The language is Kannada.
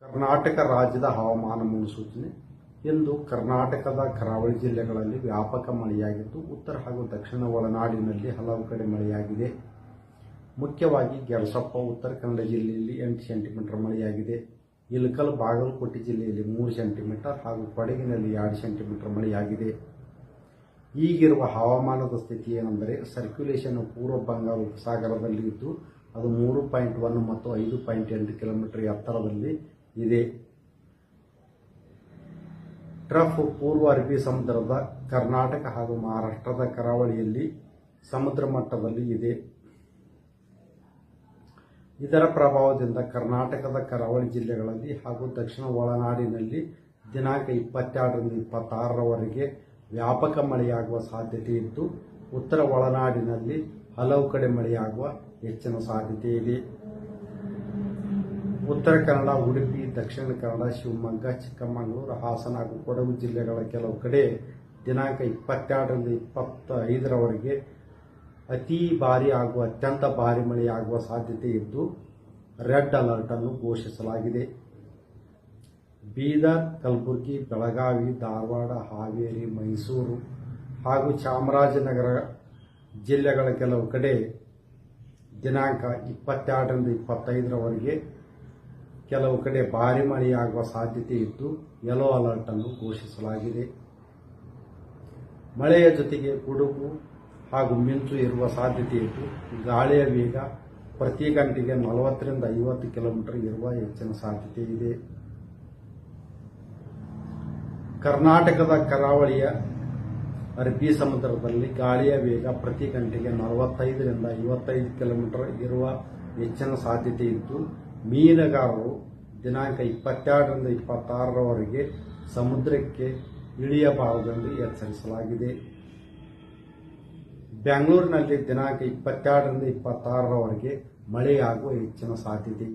ಕರ್ನಾಟಕ ರಾಜ್ಯದ ಹವಾಮಾನ ಮುನ್ಸೂಚನೆ. ಇಂದು ಕರ್ನಾಟಕದ ಕರಾವಳಿ ಜಿಲ್ಲೆಗಳಲ್ಲಿ ವ್ಯಾಪಕ ಮಳೆಯಾಗಿದ್ದು, ಉತ್ತರ ಹಾಗೂ ದಕ್ಷಿಣ ಒಳನಾಡಿನಲ್ಲಿ ಹಲವು ಕಡೆ ಮಳೆಯಾಗಿದೆ. ಮುಖ್ಯವಾಗಿ ಗೆರಸಪ್ಪ ಉತ್ತರ ಕನ್ನಡ ಜಿಲ್ಲೆಯಲ್ಲಿ 8 ಸೆಂಟಿಮೀಟರ್ ಮಳೆಯಾಗಿದೆ. ಇಳಕಲ್ ಬಾಗಲಕೋಟೆ ಜಿಲ್ಲೆಯಲ್ಲಿ 3 ಸೆಂಟಿಮೀಟರ್ ಹಾಗೂ ಕೊಡಗಿನಲ್ಲಿ 2 ಸೆಂಟಿಮೀಟರ್ ಮಳೆಯಾಗಿದೆ. ಈಗಿರುವ ಹವಾಮಾನದ ಸ್ಥಿತಿ ಏನೆಂದರೆ, ಸರ್ಕ್ಯುಲೇಷನ್ ಪೂರ್ವ ಬಂಗಾಳ ಉಪಸಾಗರದಲ್ಲಿ ಇದ್ದು ಅದು 3.1 ಮತ್ತು 5.8 ಕಿಲೋಮೀಟರ್ ಎತ್ತರದಲ್ಲಿ ಇದೆ. ಟ್ರಫ್ ಪೂರ್ವ ಅರಬ್ಬಿ ಸಮುದ್ರದ ಕರ್ನಾಟಕ ಹಾಗೂ ಮಹಾರಾಷ್ಟ್ರದ ಕರಾವಳಿಯಲ್ಲಿ ಸಮುದ್ರ ಮಟ್ಟದಲ್ಲಿ ಇದೆ. ಇದರ ಪ್ರಭಾವದಿಂದ ಕರ್ನಾಟಕದ ಕರಾವಳಿ ಜಿಲ್ಲೆಗಳಲ್ಲಿ ಹಾಗೂ ದಕ್ಷಿಣ ಒಳನಾಡಿನಲ್ಲಿ ದಿನಾಂಕ 22ರಿಂದ 26ರವರೆಗೆ ವ್ಯಾಪಕ ಮಳೆಯಾಗುವ ಸಾಧ್ಯತೆ ಇದ್ದು, ಉತ್ತರ ಒಳನಾಡಿನಲ್ಲಿ ಹಲವು ಕಡೆ ಮಳೆಯಾಗುವ ಹೆಚ್ಚಿನ ಸಾಧ್ಯತೆ ಇದೆ. ಉತ್ತರ ಕನ್ನಡ, ಉಡುಪಿ, ದಕ್ಷಿಣ ಕನ್ನಡ, ಶಿವಮೊಗ್ಗ, ಚಿಕ್ಕಮಗಳೂರು, ಹಾಸನ ಹಾಗೂ ಕೊಡಗು ಜಿಲ್ಲೆಗಳ ಕೆಲವು ಕಡೆ ದಿನಾಂಕ 22ರಿಂದ 25ರವರೆಗೆ ಅತಿ ಭಾರಿ ಹಾಗೂ ಅತ್ಯಂತ ಭಾರಿ ಮಳೆಯಾಗುವ ಸಾಧ್ಯತೆ ಇದ್ದು, ರೆಡ್ ಅಲರ್ಟ್ ಅನ್ನು ಘೋಷಿಸಲಾಗಿದೆ. ಬೀದರ್, ಕಲಬುರಗಿ, ಬೆಳಗಾವಿ, ಧಾರವಾಡ, ಹಾವೇರಿ, ಮೈಸೂರು ಹಾಗೂ ಚಾಮರಾಜನಗರ ಜಿಲ್ಲೆಗಳ ಕೆಲವು ಕಡೆ ದಿನಾಂಕ 22ರಿಂದ 25ರವರೆಗೆ ಕೆಲವು ಕಡೆ ಭಾರಿ ಮಳೆಯಾಗುವ ಸಾಧ್ಯತೆ ಇದ್ದು, ಯೆಲ್ಲೋ ಅಲರ್ಟ್ ಅನ್ನು ಘೋಷಿಸಲಾಗಿದೆ. ಮಳೆಯ ಜೊತೆಗೆ ಗುಡುಗು ಹಾಗೂ ಮಿಂಚು ಇರುವ ಸಾಧ್ಯತೆ ಇದ್ದು, ಗಾಳಿಯ ವೇಗ ಪ್ರತಿ ಗಂಟೆಗೆ 40ರಿಂದ 50 ಕಿಲೋಮೀಟರ್ ಇರುವ ಹೆಚ್ಚಿನ ಸಾಧ್ಯತೆ ಇದೆ. ಕರ್ನಾಟಕದ ಕರಾವಳಿಯ ಅರಬ್ಬಿ ಸಮುದ್ರದಲ್ಲಿ ಗಾಳಿಯ ವೇಗ ಪ್ರತಿ ಗಂಟೆಗೆ 45ರಿಂದ 55 ಕಿಲೋಮೀಟರ್ ಇರುವ ಹೆಚ್ಚಿನ ಸಾಧ್ಯತೆ ಇದ್ದು, ಮೀನುಗಾರರು ದಿನಾಂಕ 22ರಿಂದ 26ರವರೆಗೆ ಸಮುದ್ರಕ್ಕೆ ಇಳಿಯಬಾರದೆಂದು ಎಚ್ಚರಿಸಲಾಗಿದೆ. ಬೆಂಗಳೂರಿನಲ್ಲಿ ದಿನಾಂಕ 22ರಿಂದ 26ರವರೆಗೆ ಮಳೆಯಾಗುವ ಹೆಚ್ಚಿನ ಸಾಧ್ಯತೆ